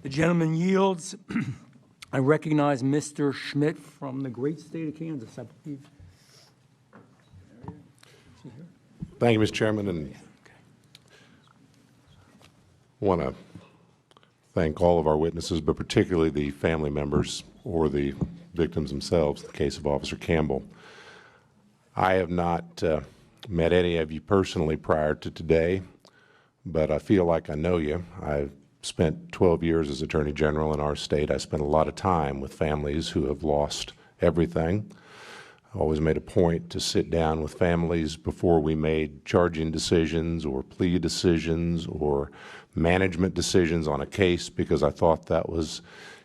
The gentleman yields. I recognize Mr. Schmidt from the great state of Kansas, I believe. Thank you, Mr. Chairman, and I want to thank all of our witnesses, but particularly the family members or the victims themselves in the case of Officer Campbell. I have not met any of you personally prior to today, but I feel like I know you. I've spent 12 years as Attorney General in our state. I spent a lot of time with families who have lost everything. I always made a point to sit down with families before we made charging decisions or plea decisions or management decisions on a case, because I thought that was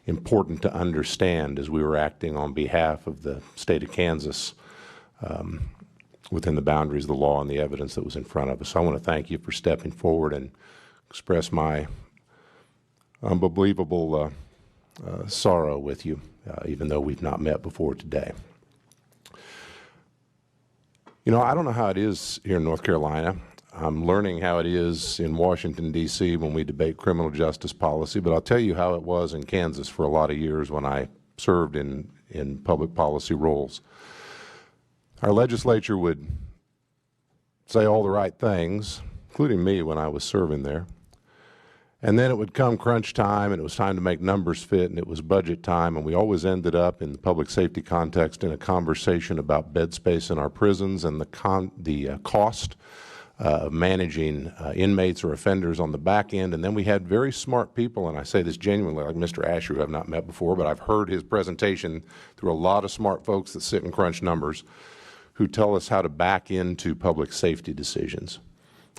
important to understand as we were acting on behalf of the state of Kansas within the boundaries of the law and the evidence that was in front of us. So I want to thank you for stepping forward and express my unbelievable sorrow with you, even though we've not met before today. You know, I don't know how it is here in North Carolina. I'm learning how it is in Washington, D.C. when we debate criminal justice policy, but I'll tell you how it was in Kansas for a lot of years when I served in public policy roles. Our legislature would say all the right things, including me when I was serving there. And then it would come crunch time, and it was time to make numbers fit, and it was budget time, and we always ended up in the public safety context in a conversation about bed space in our prisons and the cost of managing inmates or offenders on the back end. And then we had very smart people, and I say this genuinely, like Mr. Asher, who I've not met before, but I've heard his presentation through a lot of smart folks that sit and crunch numbers, who tell us how to back into public safety decisions.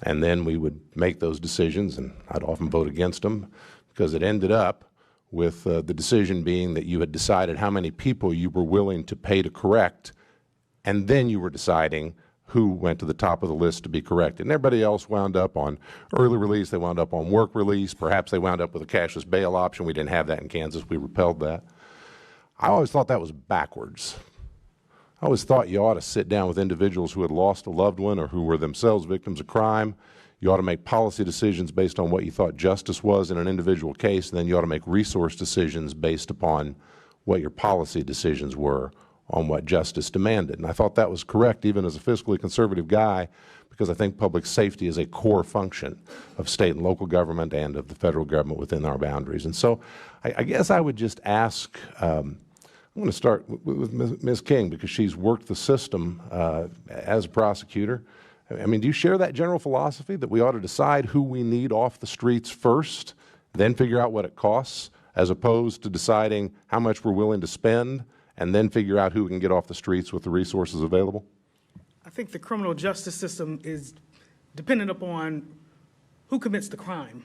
And then we would make those decisions, and I'd often vote against them, because it ended up with the decision being that you had decided how many people you were willing to pay to correct, and then you were deciding who went to the top of the list to be corrected. And everybody else wound up on early release, they wound up on work release, perhaps they wound up with a cashless bail option. We didn't have that in Kansas. We repelled that. I always thought that was backwards. I always thought you ought to sit down with individuals who had lost a loved one or who were themselves victims of crime. You ought to make policy decisions based on what you thought justice was in an individual case, and then you ought to make resource decisions based upon what your policy decisions were on what justice demanded. And I thought that was correct even as a fiscally conservative guy, because I think public safety is a core function of state and local government and of the federal government within our boundaries. And so I guess I would just ask, I'm going to start with Ms. King, because she's worked the system as a prosecutor. I mean, do you share that general philosophy that we ought to decide who we need off the streets first, then figure out what it costs, as opposed to deciding how much we're willing to spend and then figure out who we can get off the streets with the resources available? I think the criminal justice system is dependent upon who commits the crime.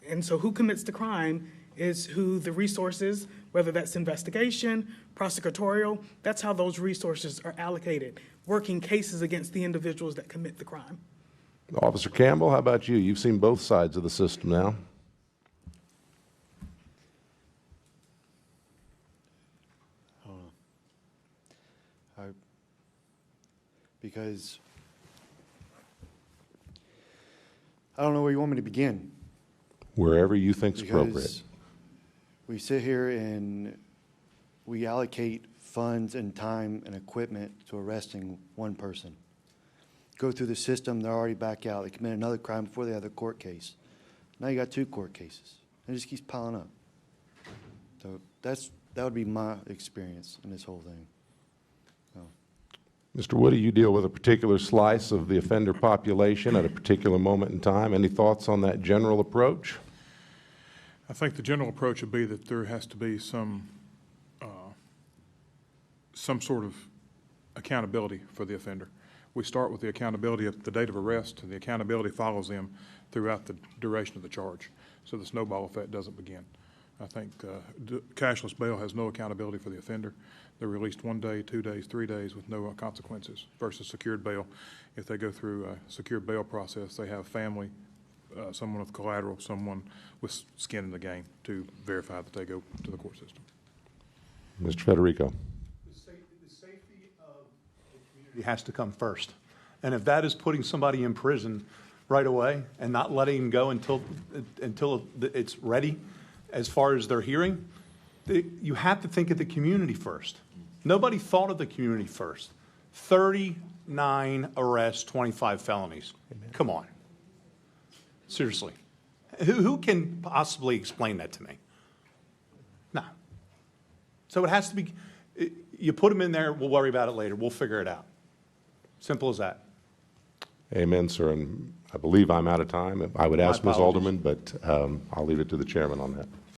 And so who commits the crime is who the resources, whether that's investigation, prosecutorial, that's how those resources are allocated, working cases against the individuals that commit the crime. Officer Campbell, how about you? You've seen both sides of the system now. Because I don't know where you want me to begin. Wherever you think is appropriate. We sit here and we allocate funds and time and equipment to arresting one person. Go through the system, they're already back out. They commit another crime before they have a court case. Now you got 2 court cases. It just keeps piling up. So that would be my experience in this whole thing. Mr. Woody, you deal with a particular slice of the offender population at a particular moment in time. Any thoughts on that general approach? I think the general approach would be that there has to be some sort of accountability for the offender. We start with the accountability at the date of arrest, and the accountability follows them throughout the duration of the charge, so the snowball effect doesn't begin. I think cashless bail has no accountability for the offender. They're released 1 day, 2 days, 3 days with no consequences, versus secured bail. If they go through a secured bail process, they have family, someone with collateral, someone with skin in the game to verify that they go to the court system. Mr. Federico. The safety of the community has to come first. And if that is putting somebody in prison right away and not letting him go until it's ready, as far as their hearing, you have to think of the community first. Nobody thought of the community first. 39 arrests, 25 felonies. Come on. Seriously. Who can possibly explain that to me? No. So it has to be, you put them in there, we'll worry about it later. We'll figure it out. Simple as that. Amen, sir, and I believe I'm out of time. I would ask Ms. apologies. Alderman, but I'll leave it to the chairman on that.